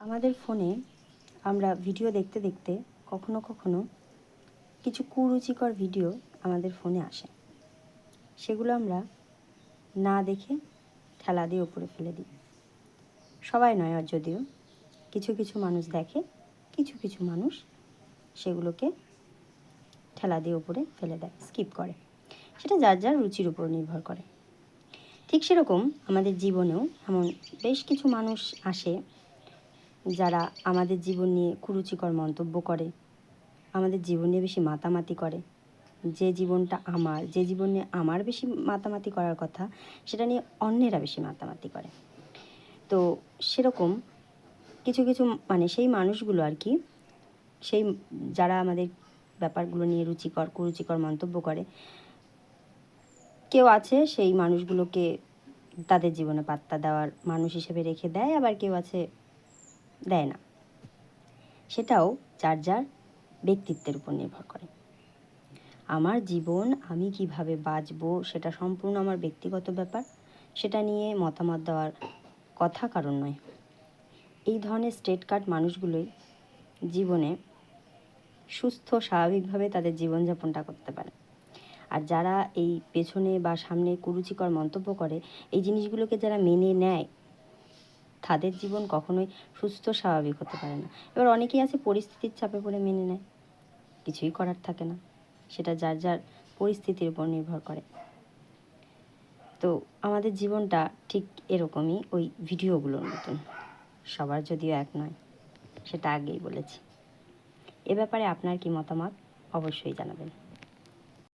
আমাদের ফোনে আমরা ভিডিও দেখতে দেখতে কখনো কখনো কিছু কুরুচিকর ভিডিও আমাদের ফোনে আসে। সেগুলো আমরা না দেখে ঠেলা দিয়ে উপরে ফেলে দিই। সবাই নয়, আর যদিও কিছু কিছু মানুষ দেখে, কিছু কিছু মানুষ সেগুলোকে ঠেলা দিয়ে উপরে ফেলে দেয়, স্কিপ করে। সেটা যার যার রুচির উপর নির্ভর করে। ঠিক সেরকম আমাদের জীবনেও এমন বেশ কিছু মানুষ আসে যারা আমাদের জীবন নিয়ে কুরুচিকর মন্তব্য করে, আমাদের জীবন নিয়ে বেশি মাতামাতি করে। যে জীবনটা যে জীবন নিয়ে আমার বেশি মাতামাতি করার কথা, সেটা নিয়ে অন্যেরা বেশি মাতামাতি করে। তো সেরকম কিছু কিছু সেই মানুষগুলো আর কি, সেই যারা আমাদের ব্যাপারগুলো নিয়ে কুরুচিকর মন্তব্য করে, কেউ আছে সেই মানুষগুলোকে তাদের জীবনে পাত্তা দেওয়ার মানুষ হিসেবে রেখে দেয়, আবার কেউ আছে দেয় না। সেটাও যার যার ব্যক্তিত্বের উপর নির্ভর করে। আমার জীবন আমি কিভাবে বাঁচবো সেটা সম্পূর্ণ আমার ব্যক্তিগত ব্যাপার, সেটা নিয়ে মতামত দেওয়ার কথা কারণ নয়। এই ধরনের স্ট্রেট কাট মানুষগুলোই জীবনে সুস্থ স্বাভাবিকভাবে তাদের জীবনযাপনটা করতে পারে। আর যারা এই পেছনে বা সামনে কুরুচিকর মন্তব্য করে, এই জিনিসগুলোকে যারা মেনে নেয়, তাদের জীবন কখনোই সুস্থ স্বাভাবিক হতে পারে না। এবার অনেকেই আছে পরিস্থিতির চাপে পড়ে মেনে নেয়, কিছুই করার থাকে না, সেটা যার যার পরিস্থিতির উপর নির্ভর করে। তো আমাদের জীবনটা ঠিক এরকমই, ওই ভিডিওগুলোর মতন। সবার যদিও এক নয়, সেটা আগেই বলেছি। এ ব্যাপারে আপনার কি মতামত অবশ্যই জানাবেন।